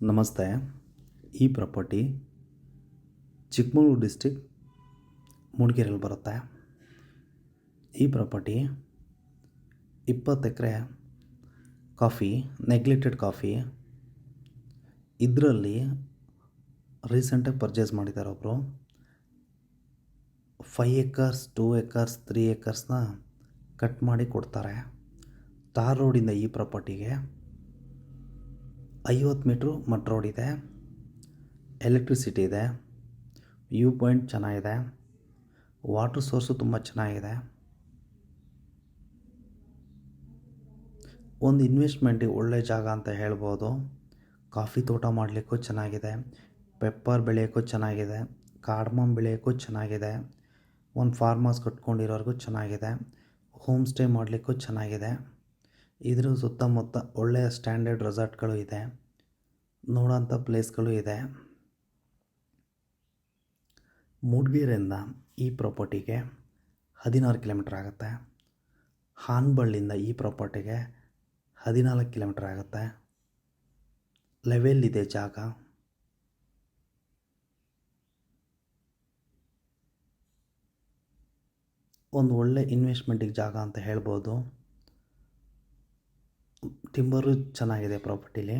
ನಮಸ್ತೆ. ಈ property Chikkamagaluru district ಮೂಡಿಗೆರೆಯಲ್ಲಿ ಬರುತ್ತೆ. ಈ property 20 acre coffee, neglected coffee. ಇದರಲ್ಲಿ ರೀಸೆಂಟಾಗಿ ಪರ್ಚೇಸ್ ಮಾಡಿದ್ದಾರೆ ಒಬ್ಬರು. 5 ಎಕರ್ಸ್, 2 ಎಕರ್ಸ್, 3 ಎಕರ್ಸ್ನ ಕಟ್ ಮಾಡಿ ಕೊಡ್ತಾರೆ. ತಾರ್ ರೋಡಿಂದ ಈ ಪ್ರಾಪರ್ಟಿಗೆ 50 ಮೀಟ್ರು ಮಡ್ ರೋಡ್ ಇದೆ, ಎಲೆಕ್ಟ್ರಿಸಿಟಿ ಇದೆ, ವ್ಯೂ ಪಾಯಿಂಟ್ ಚೆನ್ನಾಗಿದೆ, ವಾಟ್ರ್ ಸೋರ್ಸು ತುಂಬ ಚೆನ್ನಾಗಿದೆ. ಒಂದು ಇನ್ವೆಸ್ಟ್ಮೆಂಟಿಗೆ ಒಳ್ಳೆ ಜಾಗ ಅಂತ ಹೇಳ್ಬೋದು. ಕಾಫಿ ತೋಟ ಮಾಡಲಿಕ್ಕೂ ಚೆನ್ನಾಗಿದೆ, ಪೆಪ್ಪರ್ ಬೆಳೆಯೋಕ್ಕೂ ಚೆನ್ನಾಗಿದೆ, ಕಾರ್ಡಮಮ್ ಬೆಳೆಯೋಕ್ಕೂ ಚೆನ್ನಾಗಿದೆ, ಒಂದು ಫಾರ್ಮ್ ಹೌಸ್ ಕಟ್ಕೊಂಡಿರೋರ್ಗೂ ಚೆನ್ನಾಗಿದೆ, ಹೋಮ್ ಸ್ಟೇ ಮಾಡಲಿಕ್ಕೂ ಚೆನ್ನಾಗಿದೆ. ಇದ್ರ ಸುತ್ತಮುತ್ತ ಒಳ್ಳೆಯ ಸ್ಟ್ಯಾಂಡರ್ಡ್ ರೆಸಾರ್ಟ್ಗಳು ಇದೆ, ನೋಡೋಂಥ ಪ್ಲೇಸ್ಗಳು ಇದೆ. ಮೂಡಿಗೆರೆಯಿಂದ ಈ ಪ್ರಾಪರ್ಟಿಗೆ 16 ಕಿಲೋಮೀಟ್ರ್ ಆಗುತ್ತೆ. ಹಾನಬಳ್ಳಿಯಿಂದ ಈ ಪ್ರಾಪರ್ಟಿಗೆ 14 ಕಿಲೋಮೀಟ್ರ್ ಆಗುತ್ತೆ. ಲೆವೆಲ್ ಇದೆ ಜಾಗ. ಒಂದು ಒಳ್ಳೆ ಇನ್ವೆಸ್ಟ್ಮೆಂಟಿಗೆ ಜಾಗ ಅಂತ ಹೇಳ್ಬೋದು. ಟಿಂಬರು ಚೆನ್ನಾಗಿದೆ ಪ್ರಾಪರ್ಟಿಲಿ.